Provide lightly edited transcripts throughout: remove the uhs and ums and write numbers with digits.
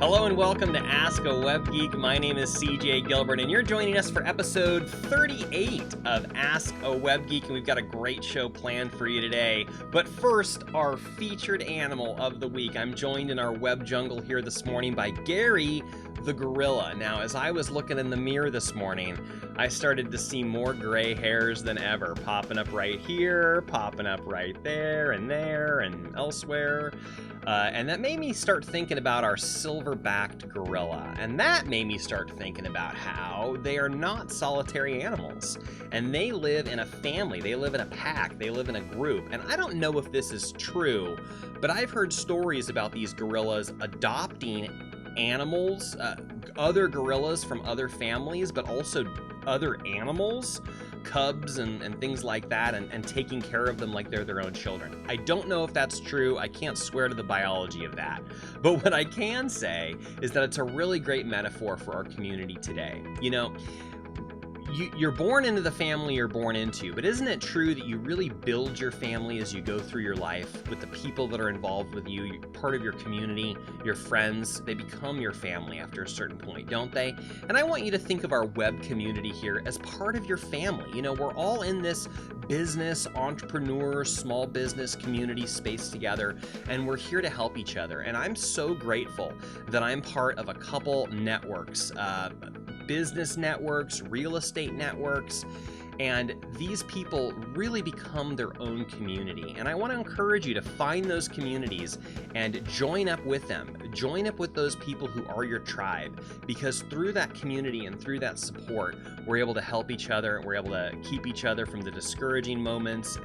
Hello and welcome to Ask A Web Geek. My name is CJ Gilbert, and you're joining us for episode 38 of Ask A Web Geek, and we've got a great show planned for you today. But first, our featured animal of the week. I'm joined in our web jungle here this morning by Gary the gorilla. Now, as I was looking in the mirror this morning, I started to see more gray hairs than ever, popping up right here, popping up right there and elsewhere. And that made me start thinking about our silver-backed gorilla. And that made me start thinking about how they are not solitary animals. And they live in a family, they live in a pack, they live in a group. And I don't know if this is true, but I've heard stories about these gorillas adopting animals, other gorillas from other families, but also other animals, cubs and things like that, and taking care of them like they're their own children. I don't know if that's true. I can't swear to the biology of that. But what I can say is that it's a really great metaphor for our community today. You know, you're born into the family you're born into, but isn't it true that you really build your family as you go through your life with the people that are involved with you, part of your community, your friends? They become your family after a certain point, don't they? And I want you to think of our web community here as part of your family. You know, we're all in this business, entrepreneur, small business community space together, and we're here to help each other. And I'm so grateful that I'm part of a couple networks, business networks, real estate networks, and these people really become their own community. And I want to encourage you to find those communities and join up with them. Join up with those people who are your tribe, because through that community and through that support, we're able to help each other, and we're able to keep each other from the discouraging moments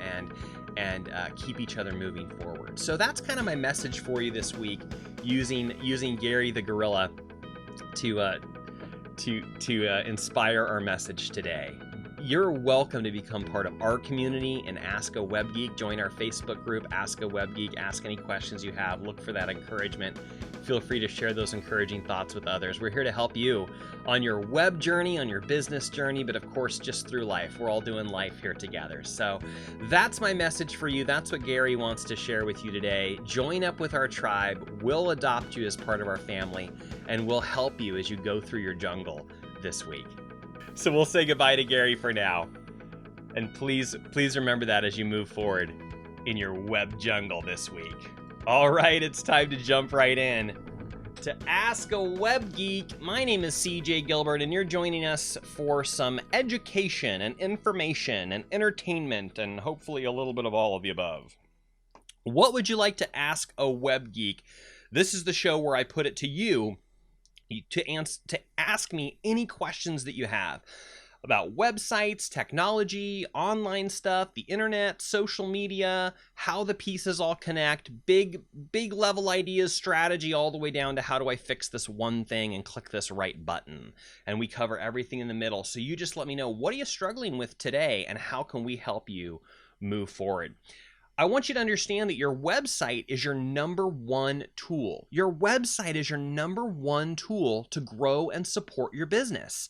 and keep each other moving forward. So that's kind of my message for you this week, using Gary the gorilla to inspire our message today. You're welcome to become part of our community and Ask a Web Geek. Join our Facebook group, Ask a Web Geek. Ask any questions you have. Look for that encouragement. Feel free to share those encouraging thoughts with others. We're here to help you on your web journey, on your business journey, but of course, just through life. We're all doing life here together. So that's my message for you. That's what Gary wants to share with you today. Join up with our tribe. We'll adopt you as part of our family, and we'll help you as you go through your jungle this week. So we'll say goodbye to Gary for now. And please remember that as you move forward in your web jungle this week. All right, it's time to jump right in to Ask a Web Geek. My name is CJ Gilbert, and you're joining us for some education and information and entertainment, and hopefully a little bit of all of the above. What would you like to ask a web geek? This is the show where I put it to you to ask me any questions that you have about websites, technology, online stuff, the internet, social media, how the pieces all connect, big level ideas, strategy, all the way down to how do I fix this one thing and click this right button. And we cover everything in the middle. So you just let me know, what are you struggling with today, and how can we help you move forward? I want you to understand that your website is your number one tool. Your website is your number one tool to grow and support your business.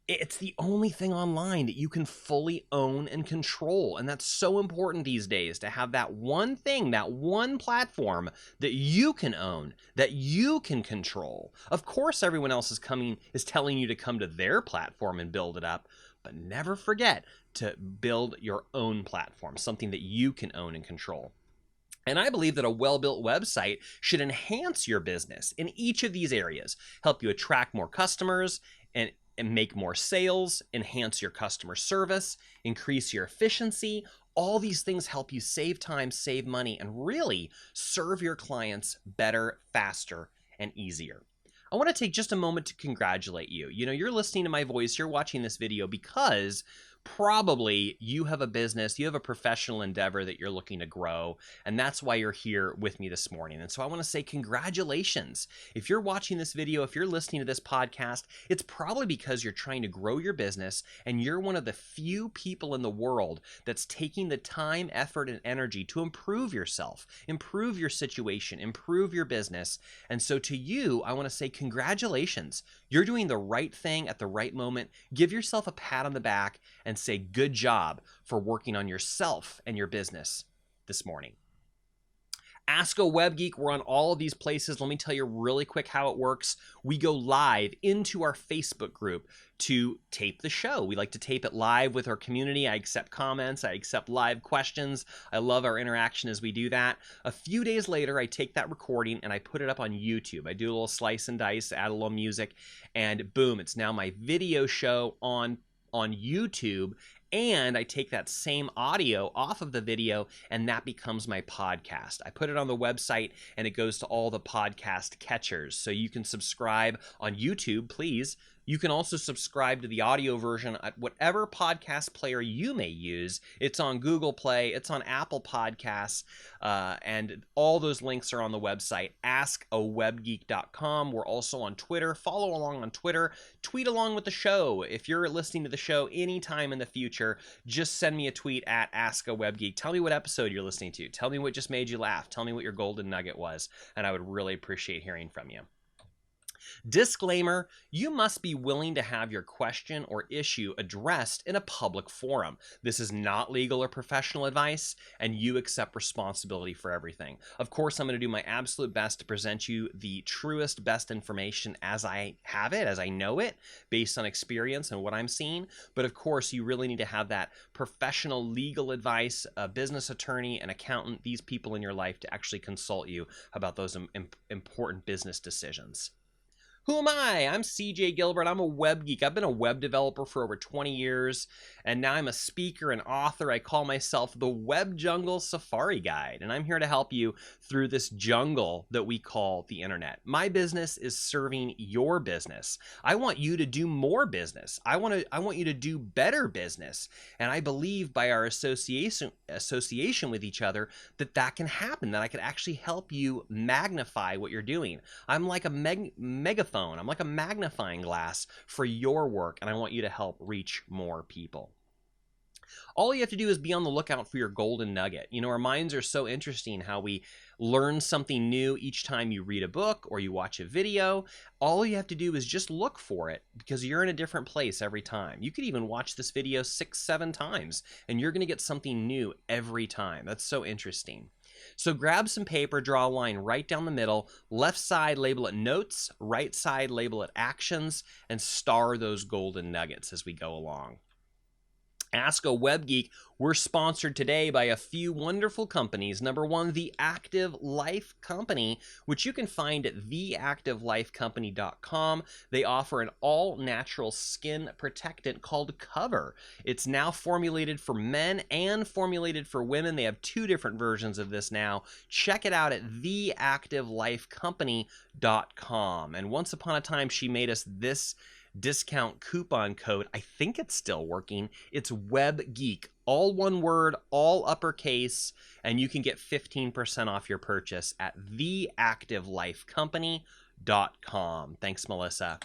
It's the only thing online that you can fully own and control. And that's so important these days, to have that one thing, that one platform that you can own, that you can control. Of course, everyone else is telling you to come to their platform and build it up, but never forget to build your own platform, something that you can own and control. And I believe that a well-built website should enhance your business in each of these areas, help you attract more customers and make more sales, enhance your customer service, increase your efficiency. All these things help you save time, save money, and really serve your clients better, faster, and easier. I want to take just a moment to congratulate you. You know, you're listening to my voice, you're watching this video because probably you have a business, you have a professional endeavor that you're looking to grow, and that's why you're here with me this morning. And so I want to say congratulations. If you're watching this video, if you're listening to this podcast, it's probably because you're trying to grow your business, and you're one of the few people in the world that's taking the time, effort, and energy to improve yourself, improve your situation, improve your business. And so to you, I want to say congratulations. You're doing the right thing at the right moment. Give yourself a pat on the back and say good job for working on yourself and your business this morning. Ask a Web Geek, we're on all of these places. Let me tell you really quick how it works. We go live into our Facebook group to tape the show. We like to tape it live with our community. I accept comments. I accept live questions. I love our interaction as we do that. A few days later, I take that recording and I put it up on YouTube. I do a little slice and dice, add a little music, and boom, it's now my video show on YouTube. And I take that same audio off of the video, and that becomes my podcast. I put it on the website, and it goes to all the podcast catchers. So you can subscribe on YouTube, please. You can also subscribe to the audio version at whatever podcast player you may use. It's on Google Play, it's on Apple Podcasts, and all those links are on the website, AskAWebGeek.com. We're also on Twitter. Follow along on Twitter. Tweet along with the show. If you're listening to the show anytime in the future, just send me a tweet at AskAWebGeek. Tell me what episode you're listening to. Tell me what just made you laugh. Tell me what your golden nugget was, and I would really appreciate hearing from you. Disclaimer, you must be willing to have your question or issue addressed in a public forum. This is not legal or professional advice, and you accept responsibility for everything. Of course, I'm going to do my absolute best to present you the truest, best information as I have it, as I know it, based on experience and what I'm seeing. But of course, you really need to have that professional legal advice, a business attorney, an accountant, these people in your life to actually consult you about those important business decisions. Who am I? I'm CJ Gilbert. I'm a web geek. I've been a web developer for over 20 years, and now I'm a speaker and author. I call myself the Web Jungle Safari Guide, and I'm here to help you through this jungle that we call the internet. My business is serving your business. I want you to do more business. I want you to do better business, and I believe by our association with each other that can happen, that I could actually help you magnify what you're doing. I'm like a megaphone. I'm like a magnifying glass for your work, and I want you to help reach more people. All you have to do is be on the lookout for your golden nugget. You know, our minds are so interesting how we learn something new each time you read a book or you watch a video. All you have to do is just look for it, because you're in a different place every time. You could even watch this video 6-7 times, and you're going to get something new every time. That's so interesting. So grab some paper, draw a line right down the middle, left side label it notes, right side label it actions, and star those golden nuggets as we go along. Ask a Web Geek, we're sponsored today by a few wonderful companies. Number one, The Active Life Company, which you can find at theactivelifecompany.com. They offer an all-natural skin protectant called Cover. It's now formulated for men and formulated for women. They have 2 different versions of this now. Check it out at theactivelifecompany.com. And once upon a time, she made us this discount coupon code. I think it's still working. It's Web Geek, all one word, all uppercase, and you can get 15% off your purchase at theactivelifecompany.com. Thanks, Melissa.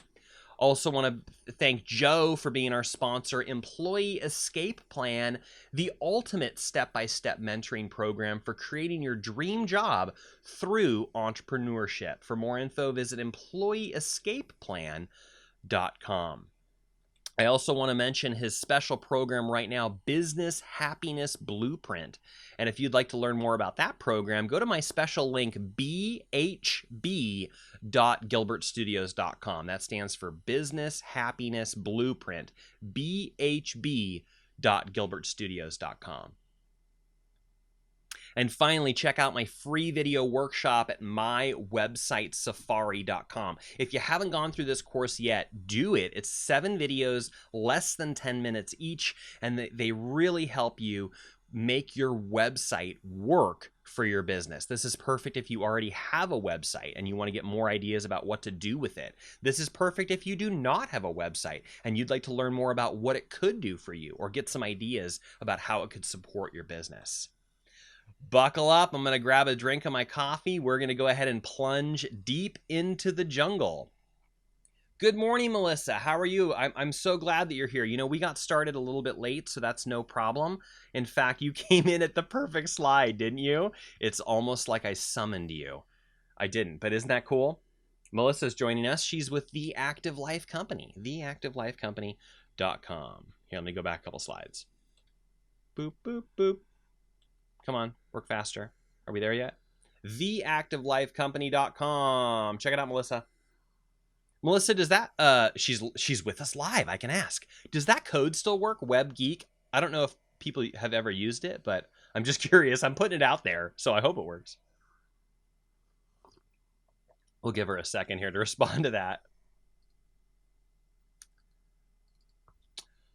Also want to thank Joe for being our sponsor. Employee Escape Plan, the ultimate step-by-step mentoring program for creating your dream job through entrepreneurship. For more info, visit employeeescapeplan.com. I also want to mention his special program right now, Business Happiness Blueprint. And if you'd like to learn more about that program, go to my special link, bhb.gilbertstudios.com. That stands for Business Happiness Blueprint, bhb.gilbertstudios.com. And finally, check out my free video workshop at mywebsitesafari.com. If you haven't gone through this course yet, do it. It's 7 videos, less than 10 minutes each, and they really help you make your website work for your business. This is perfect if you already have a website and you want to get more ideas about what to do with it. This is perfect if you do not have a website and you'd like to learn more about what it could do for you or get some ideas about how it could support your business. Buckle up. I'm going to grab a drink of my coffee. We're going to go ahead and plunge deep into the jungle. Good morning, Melissa. How are you? I'm so glad that you're here. You know, we got started a little bit late, so that's no problem. In fact, you came in at the perfect slide, didn't you? It's almost like I summoned you. I didn't, but isn't that cool? Melissa's joining us. She's with The Active Life Company, theactivelifecompany.com. Here, let me go back a couple slides. Boop, boop, boop. Come on, work faster. Are we there yet? theactivelifecompany.com. Check it out, Melissa. Melissa, does that she's with us live, I can ask. Does that code still work, Web Geek? I don't know if people have ever used it, but I'm just curious. I'm putting it out there, so I hope it works. We'll give her a second here to respond to that.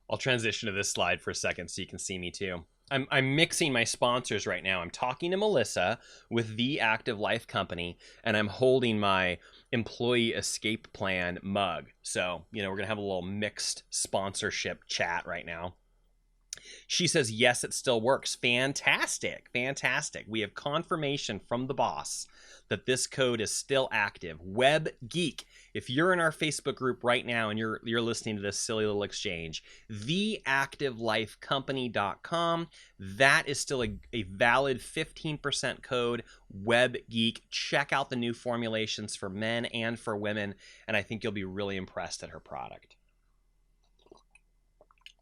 I'll transition to this slide for a second so you can see me too. I'm mixing my sponsors right now. I'm talking to Melissa with The Active Life Company, and I'm holding my employee escape plan mug. So, you know, we're going to have a little mixed sponsorship chat right now. She says, yes, it still works. Fantastic. Fantastic. We have confirmation from the boss that this code is still active. Web Geek. If you're in our Facebook group right now and you're listening to this silly little exchange, theactivelifecompany.com, that is still a valid 15% code, Web Geek. Check out the new formulations for men and for women, and I think you'll be really impressed at her product.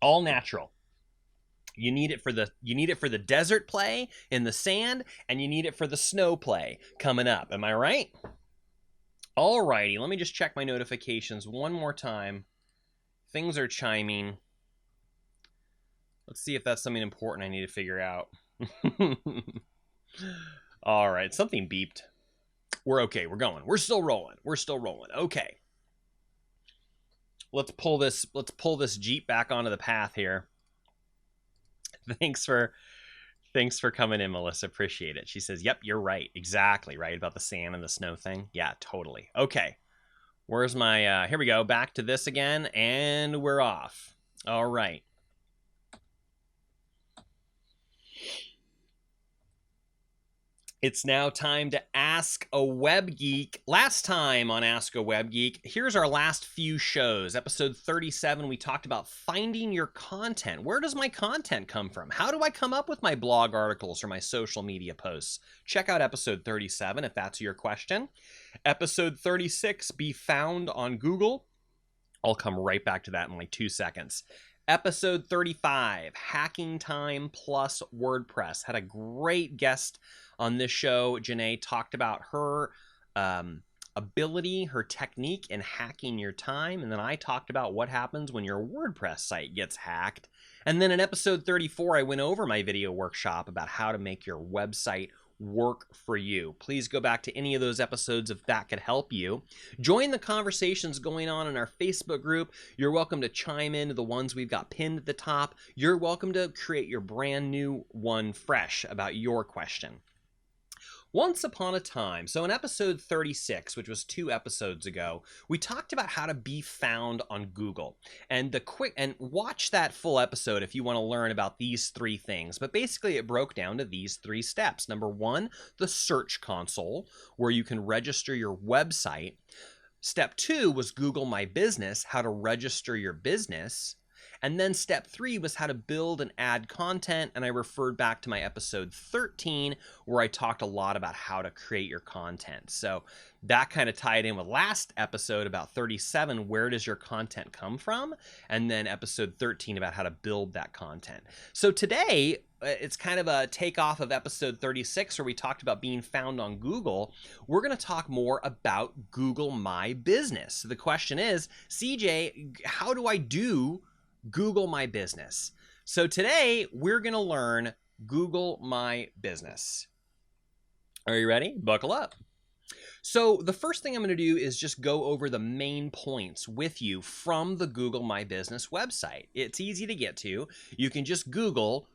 All natural. You need it for the desert play in the sand, and you need it for the snow play coming up. Am I right? Alrighty, let me just check my notifications one more time. Things are chiming. Let's see if that's something important I need to figure out. All right, something beeped. We're okay. We're going. We're still rolling. We're still rolling. Okay. Let's pull this Jeep back onto the path here. Thanks for coming in, Melissa. Appreciate it. She says, yep, you're right. Exactly right about the sand and the snow thing. Yeah, totally. Okay. Where's my, here we go. Back to this again, and we're off. All right. It's now time to Ask a Web Geek. Last time on Ask a Web Geek, here's our last few shows. Episode 37, we talked about finding your content. Where does my content come from? How do I come up with my blog articles or my social media posts? Check out episode 37 if that's your question. Episode 36, be found on Google. I'll come right back to that in like 2 seconds. Episode 35, Hacking Time plus WordPress. Had a great guest on this show. Janae talked about her ability, her technique in hacking your time. And then I talked about what happens when your WordPress site gets hacked. And then in episode 34, I went over my video workshop about how to make your website work for you. Please go back to any of those episodes if that could help you. Join the conversations going on in our Facebook group. You're welcome to chime into the ones we've got pinned at the top. You're welcome to create your brand new one fresh about your question. Once upon a time, so in episode 36, which was 2 episodes ago, we talked about how to be found on Google. And watch that full episode if you want to learn about these 3 things. But basically it broke down to these 3 steps. Number 1, the search console, where you can register your website. Step 2 was Google My Business, how to register your business. And then step 3 was how to build and add content, and I referred back to my episode 13 where I talked a lot about how to create your content. So that kind of tied in with last episode about 37, where does your content come from? And then episode 13 about how to build that content. So today, it's kind of a takeoff of episode 36 where we talked about being found on Google. We're going to talk more about Google My Business. So the question is, CJ, how do I do Google My Business? So today we're going to learn Google My Business. Are you ready? Buckle up. So the first thing I'm going to do is just go over the main points with you from the Google My Business website. It's easy to get to. You can just Google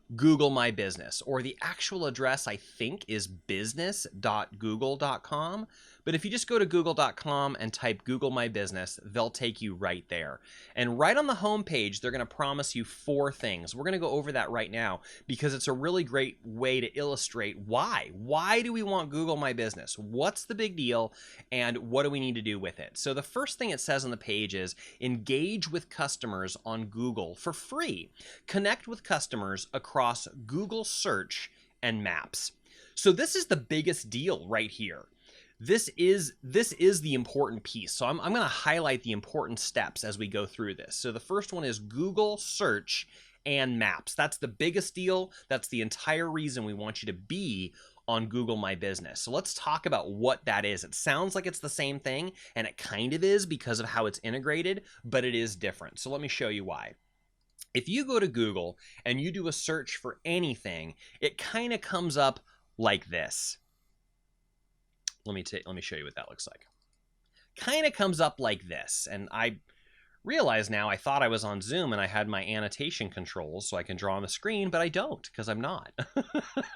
My Business, or the actual address I think is business.google.com. But if you just go to google.com and type Google My Business, they'll take you right there. And right on the home page, they're going to promise you 4 things. We're going to go over that right now because it's a really great way to illustrate why. Why do we want Google My Business? What's the big deal? And what do we need to do with it? So the first thing it says on the page is engage with customers on Google for free. Connect with customers across Google Search and Maps. So this is the biggest deal right here. This is the important piece. So I'm going to highlight the important steps as we go through this. So the first one is Google Search and Maps. That's the biggest deal. That's the entire reason we want you to be on Google My Business. So let's talk about what that is. It sounds like it's the same thing, and it kind of is because of how it's integrated, but it is different. So let me show you why. If you go to Google and you do a search for anything, it kind of comes up like this. Let me show you what that looks like. Kind of comes up like this, and I realize now I thought I was on Zoom and I had my annotation controls so I can draw on the screen, but I don't because I'm not.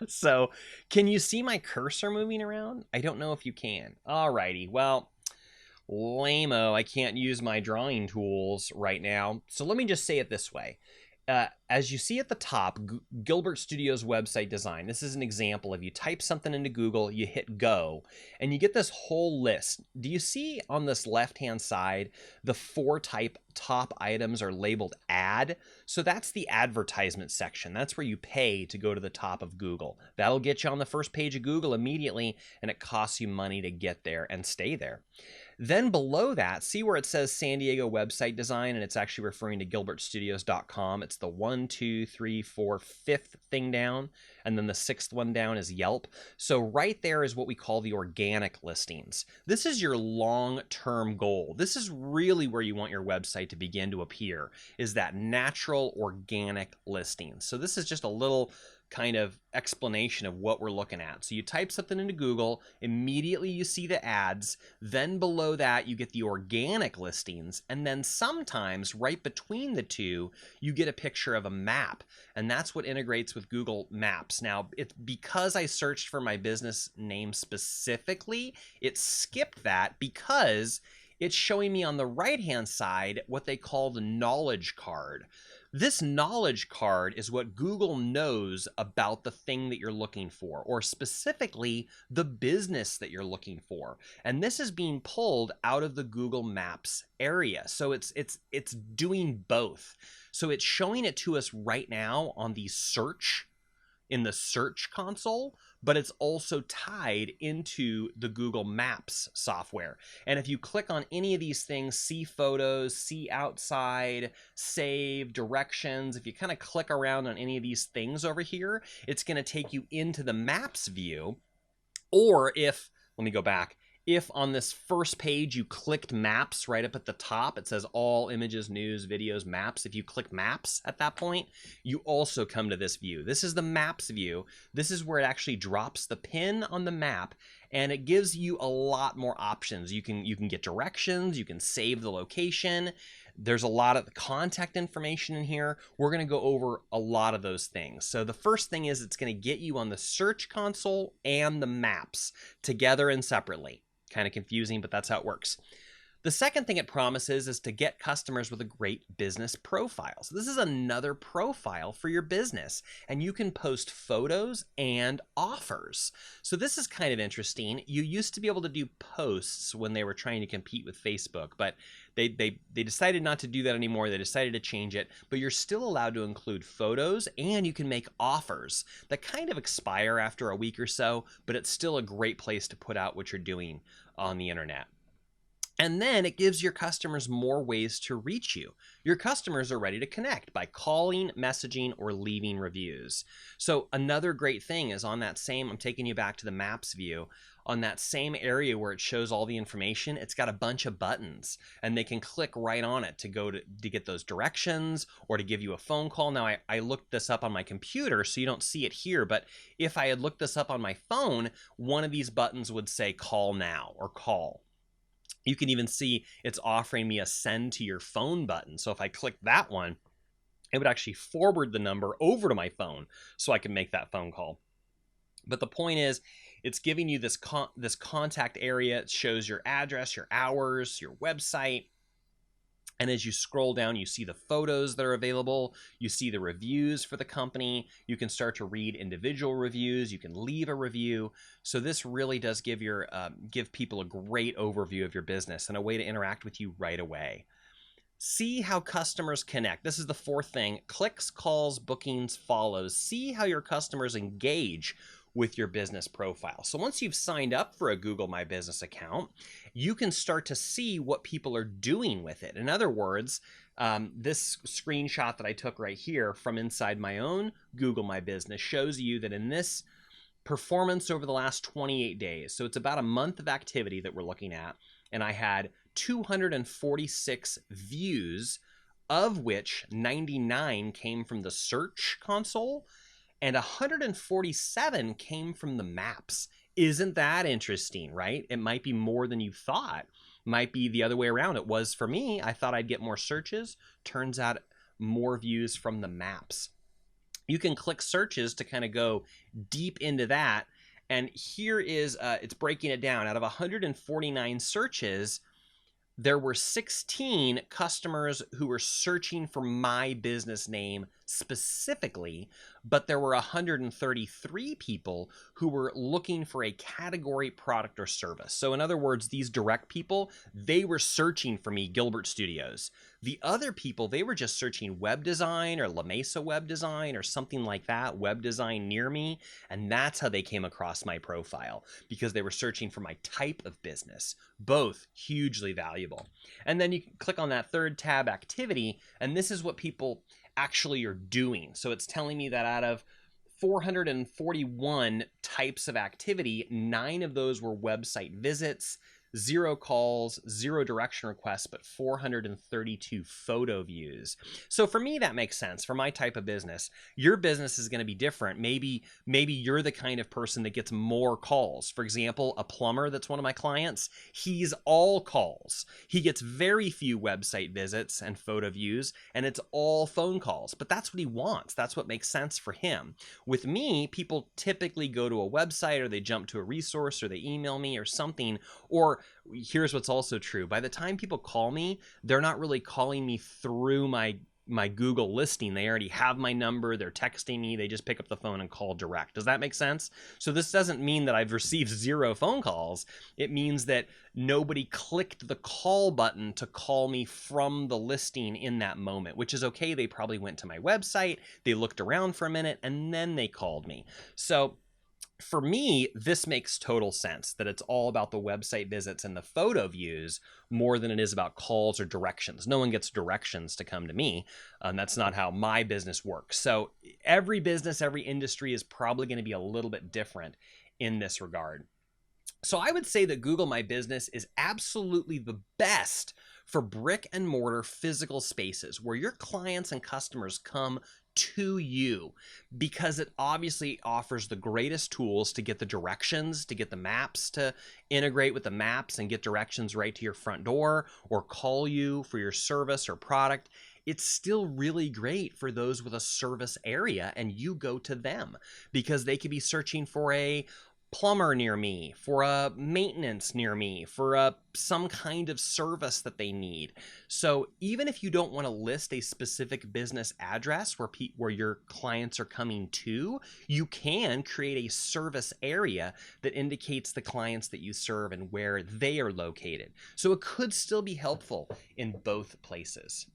So can you see my cursor moving around? I don't know if you can. Alrighty, well, lame-o, I can't use my drawing tools right now. So let me just say it this way. As you see at the top, Gilbert Studio's website design, this is an example of you type something into Google, you hit go, and you get this whole list. Do you see on this left-hand side, the 4 top items are labeled ad? So that's the advertisement section. That's where you pay to go to the top of Google. That'll get you on the first page of Google immediately, and it costs you money to get there and stay there. Then below that, see where it says San Diego website design, and it's actually referring to gilbertstudios.com. It's the 1, 2, 3, 4, 5th thing down, and then the 6th one down is Yelp. So right there is what we call the organic listings. This is your long-term goal. This is really where you want your website to begin to appear, is that natural organic listing. So this is just a little kind of explanation of what we're looking at. So you type something into Google, immediately you see the ads, then below that you get the organic listings, and then sometimes right between the two you get a picture of a map, and that's what integrates with Google Maps. Now, it's because I searched for my business name specifically, it skipped that because it's showing me on the right-hand side what they call the knowledge card. This knowledge card is what Google knows about the thing that you're looking for, or specifically the business that you're looking for. And this is being pulled out of the Google Maps area. So it's doing both. So it's showing it to us right now on the search, in the search console, but it's also tied into the Google Maps software. And if you click on any of these things, see photos, see outside, save, directions, if you kind of click around on any of these things over here, it's going to take you into the Maps view. Or if, let me go back, if on this first page you clicked Maps right up at the top, it says all images, news, videos, maps. If you click Maps at that point, you also come to this view. This is the Maps view. This is where it actually drops the pin on the map, and it gives you a lot more options. You can get directions, you can save the location. There's a lot of contact information in here. We're going to go over a lot of those things. So the first thing is it's going to get you on the search console and the maps together and separately. Kind of confusing, but that's how it works. The second thing it promises is to get customers with a great business profile. So this is another profile for your business, and you can post photos and offers. So this is kind of interesting. You used to be able to do posts when they were trying to compete with Facebook, but they decided not to do that anymore. They decided to change it, but you're still allowed to include photos, and you can make offers that kind of expire after a week or so, but it's still a great place to put out what you're doing on the internet. And then it gives your customers more ways to reach you. Your customers are ready to connect by calling, messaging, or leaving reviews. So another great thing is on that same, I'm taking you back to the Maps view, on that same area where it shows all the information, it's got a bunch of buttons, and they can click right on it to go to get those directions or to give you a phone call. Now, I looked this up on my computer, so you don't see it here, but if I had looked this up on my phone, one of these buttons would say call now or call. You can even see it's offering me a send to your phone button. So if I click that one, it would actually forward the number over to my phone so I can make that phone call. But the point is, it's giving you this contact area. It shows your address, your hours, your website. And as you scroll down, you see the photos that are available. You see the reviews for the company. You can start to read individual reviews. You can leave a review. So this really does give people a great overview of your business and a way to interact with you right away. See how customers connect. This is the fourth thing. Clicks, calls, bookings, follows. See how your customers engage with your business profile. So once you've signed up for a Google My Business account, you can start to see what people are doing with it. In other words, this screenshot that I took right here from inside my own Google My Business shows you that in this performance over the last 28 days. So it's about a month of activity that we're looking at. And I had 246 views, of which 99 came from the search console and 147 came from the maps. Isn't that interesting, right? It might be more than you thought. Might be the other way around. It was for me. I thought I'd get more searches. Turns out more views from the maps. You can click searches to kind of go deep into that. And here is, it's breaking it down. Out of 149 searches, there were 16 customers who were searching for my business name specifically, but there were 133 people who were looking for a category, product, or service. So in other words, these direct people, they were searching for me, Gilbert Studios. The other people, they were just searching web design or La Mesa web design or something like that, web design near me. And that's how they came across my profile, because they were searching for my type of business. Both hugely valuable. And then you can click on that third tab, activity, and this is what people actually are doing. So it's telling me that out of 441 types of activity, 9 of those were website visits, 0 calls, 0 direction requests, but 432 photo views. So for me, that makes sense. For my type of business, your business is going to be different. Maybe you're the kind of person that gets more calls. For example, a plumber that's one of my clients, he's all calls. He gets very few website visits and photo views, and it's all phone calls. But that's what he wants. That's what makes sense for him. With me, people typically go to a website, or they jump to a resource, or they email me or something. Or here's what's also true. By the time people call me, they're not really calling me through my Google listing. They already have my number. They're texting me. They just pick up the phone and call direct. Does that make sense? So this doesn't mean that I've received 0 phone calls. It means that nobody clicked the call button to call me from the listing in that moment, which is okay. They probably went to my website. They looked around for a minute and then they called me. So for me, this makes total sense, that it's all about the website visits and the photo views more than it is about calls or directions. No one gets directions to come to me. That's not how my business works. So every business, every industry is probably going to be a little bit different in this regard. So I would say that Google My Business is absolutely the best for brick and mortar physical spaces where your clients and customers come to you, because it obviously offers the greatest tools to get the directions, to get the maps, to integrate with the maps and get directions right to your front door, or call you for your service or product. It's still really great for those with a service area and you go to them, because they could be searching for a plumber near me, for a maintenance near me, for some kind of service that they need. So even if you don't want to list a specific business address where your clients are coming to, you can create a service area that indicates the clients that you serve and where they are located. So it could still be helpful in both places.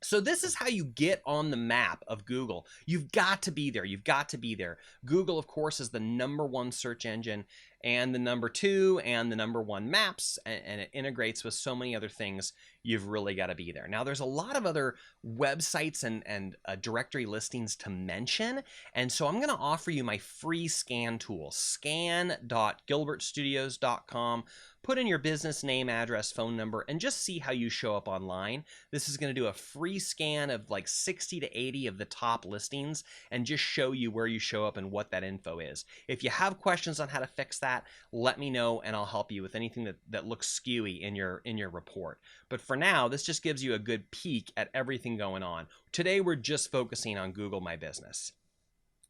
So this is how you get on the map of Google. You've got to be there. You've got to be there. Google, of course, is the #1 search engine, and the #2 and the #1 maps, and it integrates with so many other things. You've really got to be there. Now, there's a lot of other websites and directory listings to mention, and so I'm going to offer you my free scan tool, scan.gilbertstudios.com. Put in your business name, address, phone number, and just see how you show up online. This is going to do a free scan of like 60 to 80 of the top listings and just show you where you show up and what that info is. If you have questions on how to fix that, let me know and I'll help you with anything that looks skewy in your report. But for now, this just gives you a good peek at everything going on. Today, we're just focusing on Google My Business.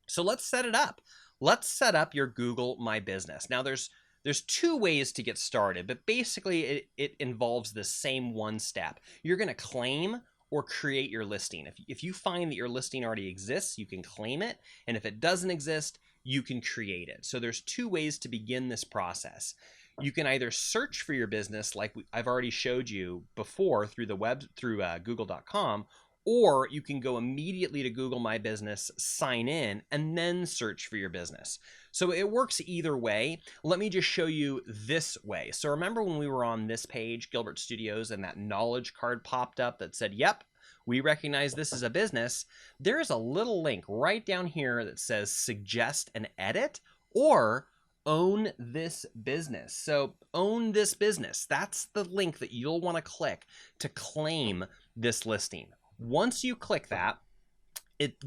So let's set it up. Let's set up your Google My Business. Now, there's 2 ways to get started, but basically it involves the same one step. You're going to claim or create your listing. If you find that your listing already exists, you can claim it. And if it doesn't exist, you can create it. So there's 2 ways to begin this process. You can either search for your business like I've already showed you before through the web, through google.com, or you can go immediately to Google My Business, sign in, and then search for your business. So it works either way. Let me just show you this way. So remember when we were on this page, Gilbert Studios, and that knowledge card popped up that said, yep, we recognize this as a business. There is a little link right down here that says suggest and edit, or own this business. So own this business, that's the link that you'll want to click to claim this listing. Once you click that,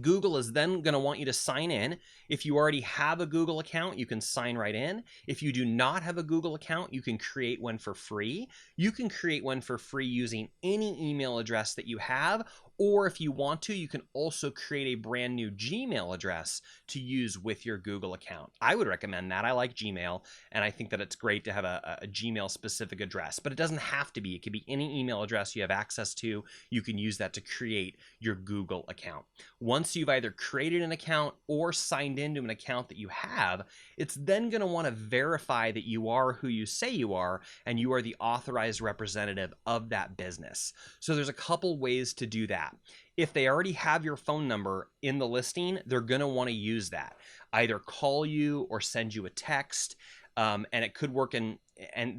Google is then going to want you to sign in. If you already have a Google account, you can sign right in. If you do not have a Google account, you can create one for free. You can create one for free using any email address that you have, or if you want to, you can also create a brand new Gmail address to use with your Google account. I would recommend that. I like Gmail, and I think that it's great to have a Gmail specific address, but it doesn't have to be. It could be any email address you have access to. You can use that to create your Google account. Once you've either created an account or signed into an account that you have, it's then going to want to verify that you are who you say you are and you are the authorized representative of that business. So there's a couple ways to do that. If they already have your phone number in the listing, they're going to want to use that. Either call you or send you a text. And it could work and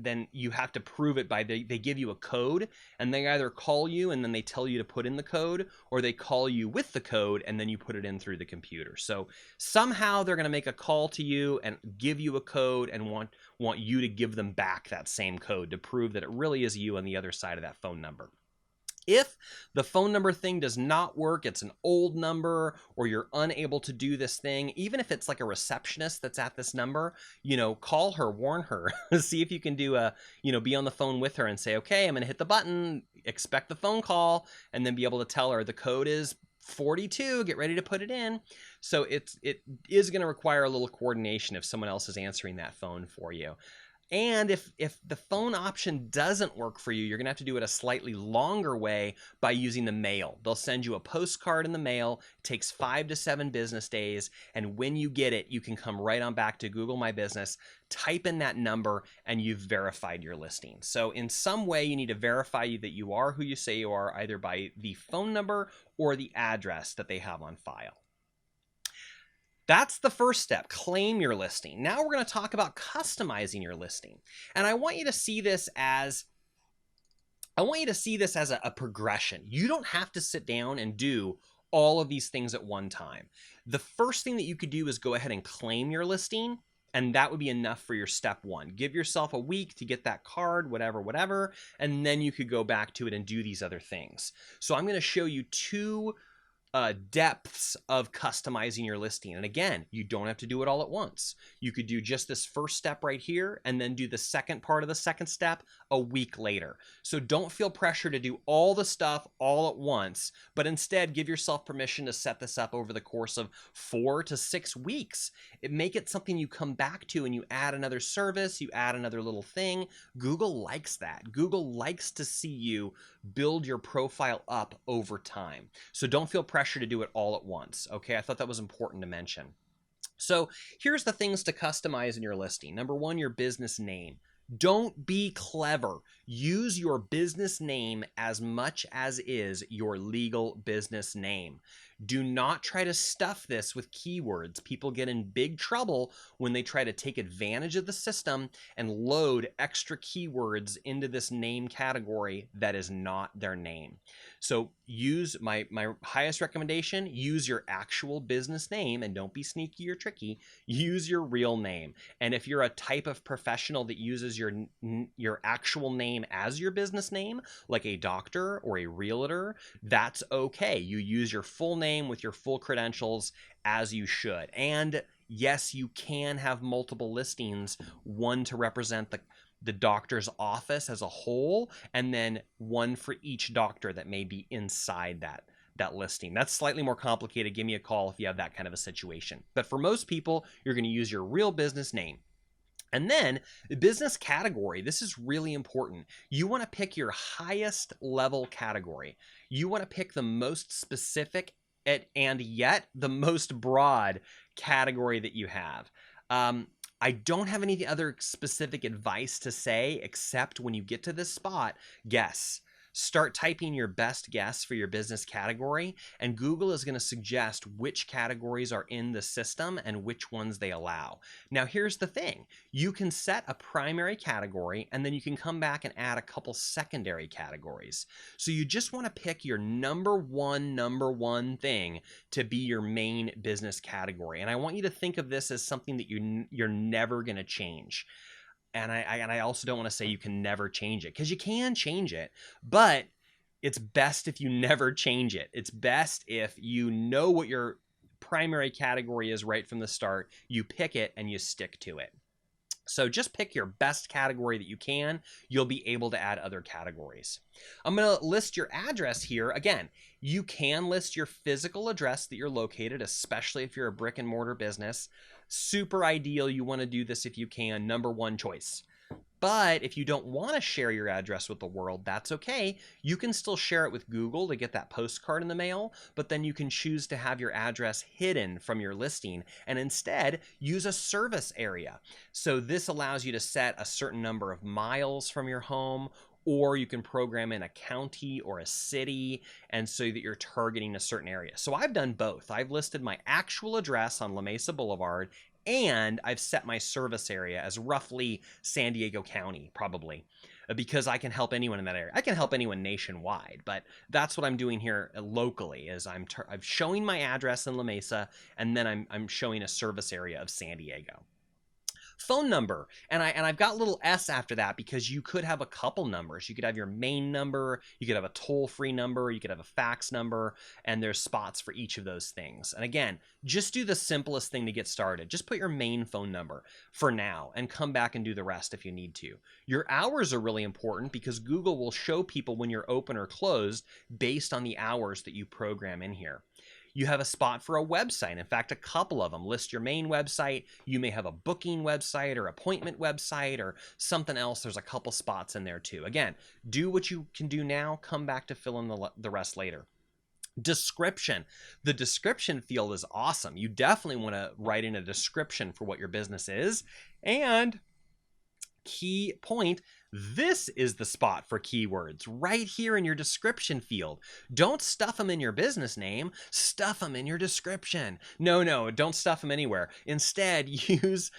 then you have to prove it by they give you a code, and they either call you and then they tell you to put in the code, or they call you with the code and then you put it in through the computer. So somehow they're going to make a call to you and give you a code and want you to give them back that same code to prove that it really is you on the other side of that phone number. If the phone number thing does not work, it's an old number, or you're unable to do this thing, even if it's like a receptionist that's at this number, call her, warn her, see if you can do be on the phone with her and say, okay, I'm going to hit the button, expect the phone call, and then be able to tell her the code is 42, get ready to put it in. So it is going to require a little coordination if someone else is answering that phone for you. And if the phone option doesn't work for you, you're going to have to do it a slightly longer way by using the mail. They'll send you a postcard in the mail. It takes 5 to 7 business days. And when you get it, you can come right on back to Google My Business, type in that number, and you've verified your listing. So in some way, you need to verify that you are who you say you are, either by the phone number or the address that they have on file. That's the first step, claim your listing. Now we're going to talk about customizing your listing. And I want you to see this as a progression. You don't have to sit down and do all of these things at one time. The first thing that you could do is go ahead and claim your listing, and that would be enough for your step one. Give yourself a week to get that card, whatever, and then you could go back to it and do these other things. So I'm going to show you two depths of customizing your listing. And again, you don't have to do it all at once. You could do just this first step right here and then do the second part of the second step a week later. So don't feel pressure to do all the stuff all at once, but instead give yourself permission to set this up over the course of 4 to 6 weeks. Make it something you come back to and you add another service, you add another little thing. Google likes that. Google likes to see you build your profile up over time. So don't feel pressure to do it all at once. Okay, I thought that was important to mention. So here's the things to customize in your listing. Number one, your business name. Don't be clever. Use your business name as much as is your legal business name. Do not try to stuff this with keywords. People get in big trouble when they try to take advantage of the system and load extra keywords into this name category that is not their name. So use my highest recommendation, use your actual business name, and don't be sneaky or tricky. Use your real name. And if you're a type of professional that uses your actual name as your business name, like a doctor or a realtor, that's okay. You use your full name with your full credentials as you should. And yes, you can have multiple listings, one to represent the doctor's office as a whole, and then one for each doctor that may be inside that listing. That's slightly more complicated. Give me a call if you have that kind of a situation. But for most people, you're going to use your real business name. And then the business category, this is really important. You want to pick your highest level category. You want to pick the most specific and yet the most broad category that you have. I don't have any other specific advice to say, except when you get to this spot, guess. Start typing your best guess for your business category, and Google is going to suggest which categories are in the system and which ones they allow. Now, here's the thing. You can set a primary category, and then you can come back and add a couple secondary categories. So you just want to pick your number one thing to be your main business category. And I want you to think of this as something that you're never going to change. And I also don't want to say you can never change it, because you can change it, but it's best if you never change it. It's best if you know what your primary category is right from the start, you pick it and you stick to it. So just pick your best category that you can. You'll be able to add other categories. I'm going to list your address here. Again, you can list your physical address that you're located, especially if you're a brick and mortar business. Super ideal. You want to do this if you can. Number one choice. But if you don't want to share your address with the world, that's okay. You can still share it with Google to get that postcard in the mail, but then you can choose to have your address hidden from your listing and instead use a service area. So this allows you to set a certain number of miles from your home, or you can program in a county or a city, and so that you're targeting a certain area. So I've done both. I've listed my actual address on La Mesa Boulevard, and I've set my service area as roughly San Diego County, probably, because I can help anyone in that area. I can help anyone nationwide, but that's what I'm doing here locally. Is I'm showing my address in La Mesa, and then I'm showing a service area of San Diego. Phone number, and I've got little s after that because you could have a couple numbers. You could have your main number, you could have a toll-free number, you could have a fax number, and there's spots for each of those things. And again, just do the simplest thing to get started. Just put your main phone number for now and come back and do the rest if you need to. Your hours are really important because Google will show people when you're open or closed based on the hours that you program in here. You have a spot for a website. In fact, a couple of them. List your main website. You may have a booking website or appointment website or something else. There's a couple spots in there too. Again, do what you can do now. Come back to fill in the rest later. Description. The description field is awesome. You definitely want to write in a description for what your business is. And key point, this is the spot for keywords right here in your description field. Don't stuff them in your business name, stuff them in your description. No, don't stuff them anywhere. Instead, use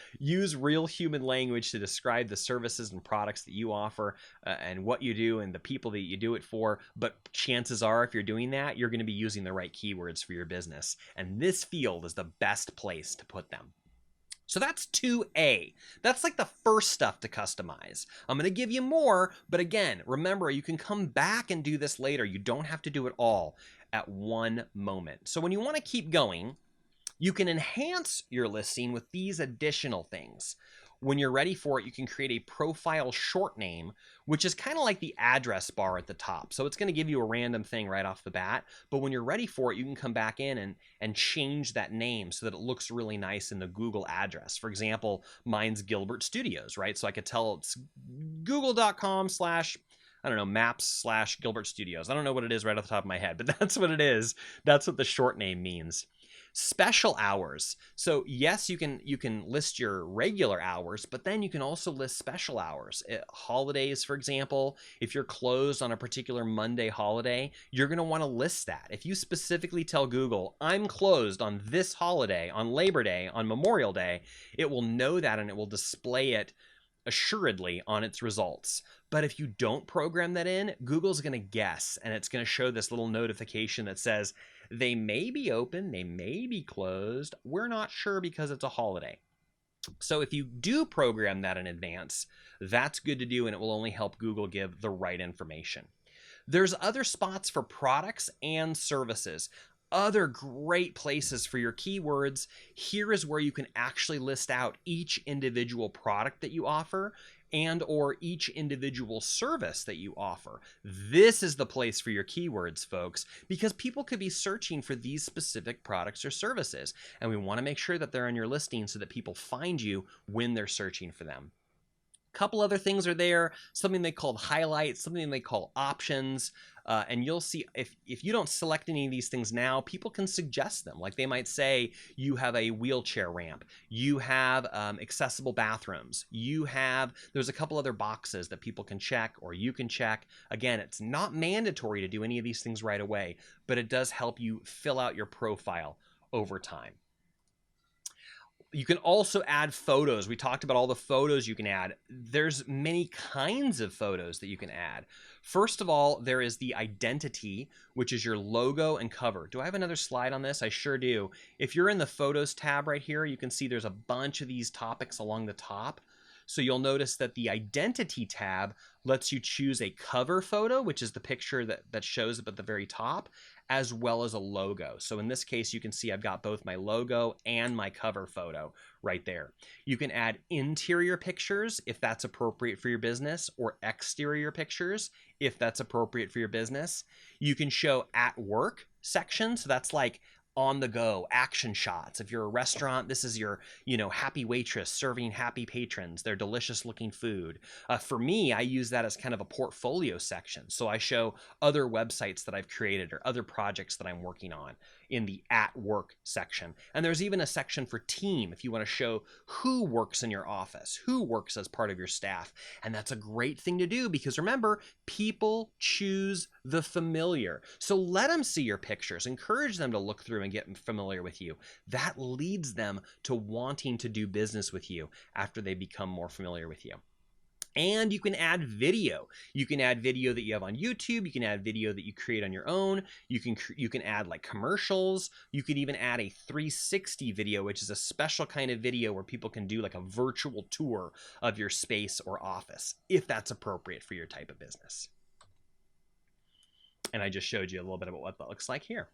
real human language to describe the services and products that you offer and what you do and the people that you do it for. But chances are, if you're doing that, you're going to be using the right keywords for your business. And this field is the best place to put them. So that's 2A. That's like the first stuff to customize. I'm going to give you more, but again, remember, you can come back and do this later. You don't have to do it all at one moment. So when you want to keep going, you can enhance your listing with these additional things. When you're ready for it, you can create a profile short name, which is kind of like the address bar at the top. So it's going to give you a random thing right off the bat. But when you're ready for it, you can come back in and change that name so that it looks really nice in the Google address. For example, mine's Gilbert Studios, right? So I could tell it's google.com/maps/Gilbert Studios. I don't know what it is right off the top of my head, but that's what it is. That's what the short name means. Special hours. So yes, you can list your regular hours, but then you can also list special hours. Holidays, for example, if you're closed on a particular Monday holiday, you're going to want to list that. If you specifically tell Google, I'm closed on this holiday, on Labor Day, on Memorial Day, it will know that and it will display it assuredly on its results. But if you don't program that in, Google's going to guess, and it's going to show this little notification that says they may be open, they may be closed. We're not sure because it's a holiday. So if you do program that in advance, that's good to do, and it will only help Google give the right information. There's other spots for products and services. Other great places for your keywords. Here is where you can actually list out each individual product that you offer and or each individual service that you offer. This is the place for your keywords, folks, because people could be searching for these specific products or services, and we want to make sure that they're on your listing so that people find you when they're searching for them. Couple other things are there, something they call highlights, something they call options. And you'll see if you don't select any of these things now, people can suggest them. Like they might say, you have a wheelchair ramp, you have accessible bathrooms, there's a couple other boxes that people can check or you can check. Again, it's not mandatory to do any of these things right away, but it does help you fill out your profile over time. You can also add photos. We talked about all the photos you can add. There's many kinds of photos that you can add. First of all, there is the identity, which is your logo and cover. Do I have another slide on this? I sure do. If you're in the Photos tab right here, you can see there's a bunch of these topics along the top. So you'll notice that the Identity tab lets you choose a cover photo, which is the picture that shows up at the very top, as well as a logo. So in this case, you can see I've got both my logo and my cover photo right there. You can add interior pictures if that's appropriate for your business, or exterior pictures if that's appropriate for your business. You can show at work section, so that's like on the go action shots. If you're a restaurant, this is your, happy waitress serving happy patrons their delicious looking food. For me, I use that as kind of a portfolio section. So I show other websites that I've created or other projects that I'm working on in the at work section. And there's even a section for team if you want to show who works in your office, who works as part of your staff. And that's a great thing to do because remember, people choose the familiar. So let them see your pictures, encourage them to look through and get familiar with you. That leads them to wanting to do business with you after they become more familiar with you. And you can add video. You can add video that you have on YouTube. You can add video that you create on your own. You can add like commercials. You can even add a 360 video, which is a special kind of video where people can do like a virtual tour of your space or office, if that's appropriate for your type of business. And I just showed you a little bit about what that looks like here.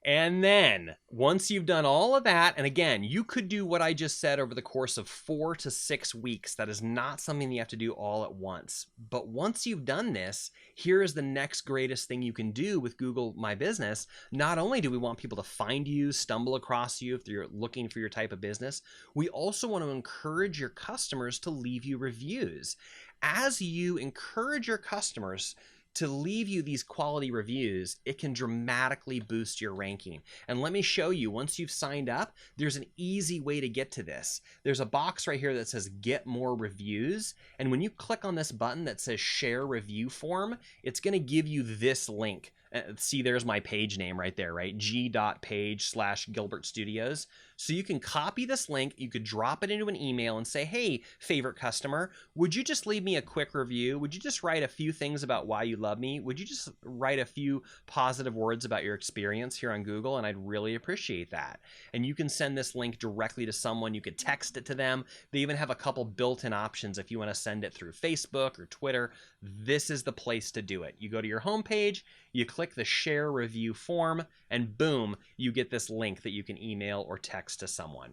And then once you've done all of that, and again, you could do what I just said over the course of 4 to 6 weeks. That is not something you have to do all at once. But once you've done this, here is the next greatest thing you can do with Google My Business. Not only do we want people to find you, stumble across you if they're looking for your type of business, we also want to encourage your customers to leave you reviews. As you encourage your customers to leave you these quality reviews, it can dramatically boost your ranking. And let me show you, once you've signed up, there's an easy way to get to this. There's a box right here that says get more reviews. And when you click on this button that says share review form, it's going to give you this link. See, there's my page name right there, right? g.page/Gilbert Studios. So you can copy this link, you could drop it into an email and say, hey, favorite customer, would you just leave me a quick review? Would you just write a few things about why you love me? Would you just write a few positive words about your experience here on Google? And I'd really appreciate that. And you can send this link directly to someone. You could text it to them. They even have a couple built-in options if you want to send it through Facebook or Twitter. This is the place to do it. You go to your homepage, you click the share review form, and boom, you get this link that you can email or text to someone.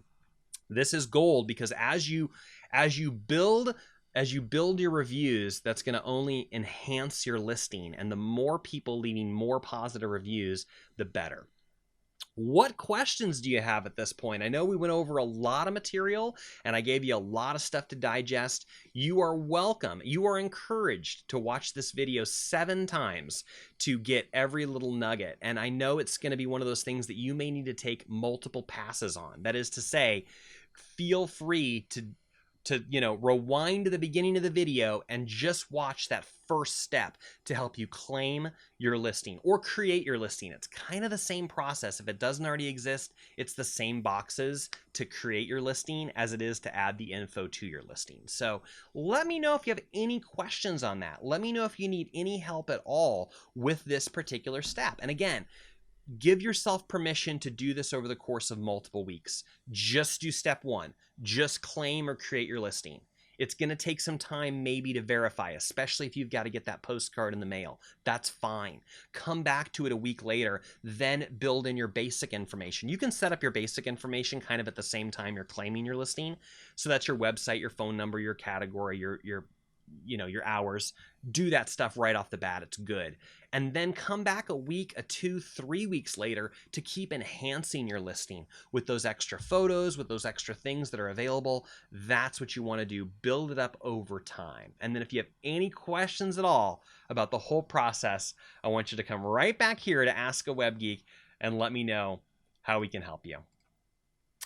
This is gold because as you build your reviews, that's going to only enhance your listing, and the more people leaving more positive reviews, the better. What questions do you have at this point? I know we went over a lot of material and I gave you a lot of stuff to digest. You are welcome. You are encouraged to watch this video 7 times to get every little nugget. And I know it's going to be one of those things that you may need to take multiple passes on. That is to say, feel free to rewind to the beginning of the video and just watch that first step to help you claim your listing or create your listing. It's kind of the same process. If it doesn't already exist, it's the same boxes to create your listing as it is to add the info to your listing. So let me know if you have any questions on that. Let me know if you need any help at all with this particular step. And again, give yourself permission to do this over the course of multiple weeks. Just do step 1. Just claim or create your listing. It's going to take some time maybe to verify, especially if you've got to get that postcard in the mail. That's fine. Come back to it a week later, then build in your basic information. You can set up your basic information kind of at the same time you're claiming your listing. So that's your website, your phone number, your category, your your hours. Do that stuff right off the bat. It's good. And then come back a week, 2, 3 weeks later to keep enhancing your listing with those extra photos, with those extra things that are available. That's what you want to do. Build it up over time. And then if you have any questions at all about the whole process, I want you to come right back here to Ask a Web Geek and let me know how we can help you.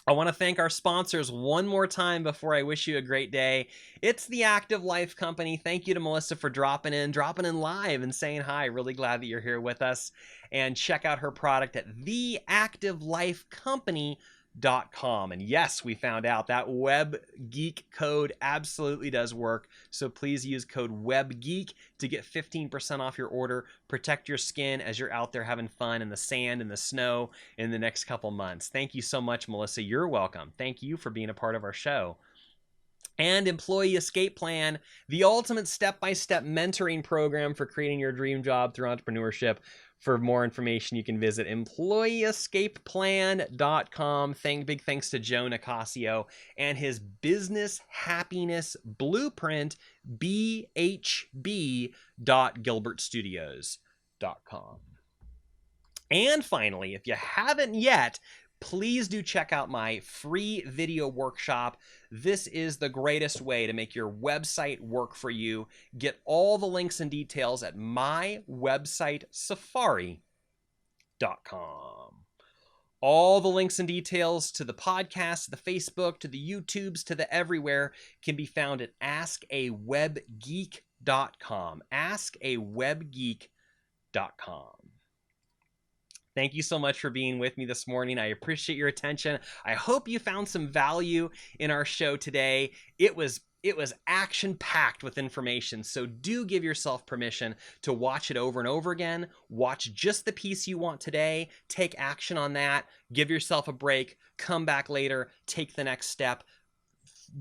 I want to thank our sponsors one more time before I wish you a great day. It's the Active Life Company. Thank you to Melissa for dropping in live and saying hi. Really glad that you're here with us. And check out her product at theactivelifecompany.com. And yes, we found out that Web Geek code absolutely does work. So please use code WebGeek to get 15% off your order. Protect your skin as you're out there having fun in the sand and the snow in the next couple months. Thank you so much, Melissa. You're welcome. Thank you for being a part of our show. And Employee Escape Plan, the ultimate step-by-step mentoring program for creating your dream job through entrepreneurship. For more information, you can visit employeeescapeplan.com. Big thanks to Joe Nicasio and his Business Happiness Blueprint, bhb.gilbertstudios.com. And finally, if you haven't yet, please do check out my free video workshop. This is the greatest way to make your website work for you. Get all the links and details at mywebsitesafari.com. All the links and details to the podcast, to the Facebook, to the YouTubes, to the everywhere can be found at AskAWebGeek.com. AskAWebGeek.com. Thank you so much for being with me this morning. I appreciate your attention. I hope you found some value in our show today. It was action-packed with information, so do give yourself permission to watch it over and over again. Watch just the piece you want today. Take action on that. Give yourself a break. Come back later. Take the next step.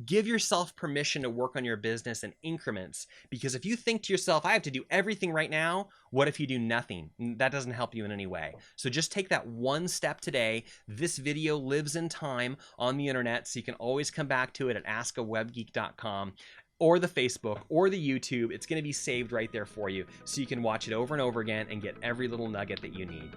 Give yourself permission to work on your business in increments, because if you think to yourself, I have to do everything right now, what if you do nothing? That doesn't help you in any way. So just take that one step today. This video lives in time on the internet, so you can always come back to it at AskAWebGeek.com or the Facebook or the YouTube. It's going to be saved right there for you, so you can watch it over and over again and get every little nugget that you need.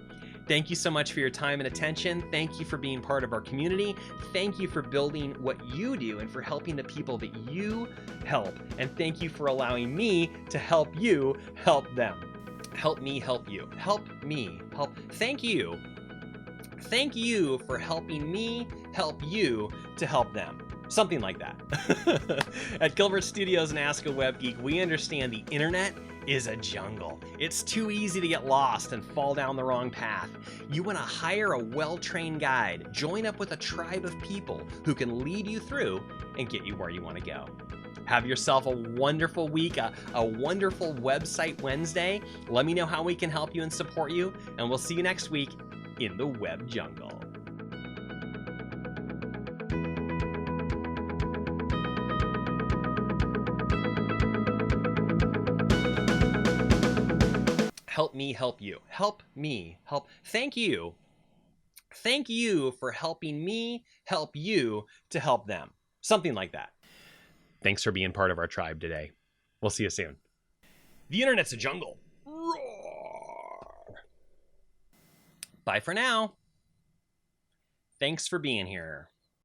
Thank you so much for your time and attention. Thank you for being part of our community. Thank you for building what you do and for helping the people that you help. And thank you for allowing me to help you help them. Help me help you. Help me help. Thank you. Thank you for helping me help you to help them. Something like that. At Gilbert Studios and Ask a Web Geek, we understand the internet is a jungle. It's too easy to get lost and fall down the wrong path. You want to hire a well-trained guide, join up with a tribe of people who can lead you through and get you where you want to go. Have yourself a wonderful week, a wonderful Website Wednesday. Let me know how we can help you and support you, and we'll see you next week in the Web Jungle. Help me help you. Help me help. Thank you. Thank you for helping me help you to help them. Something like that. Thanks for being part of our tribe today. We'll see you soon. The internet's a jungle. Roar. Bye for now. Thanks for being here.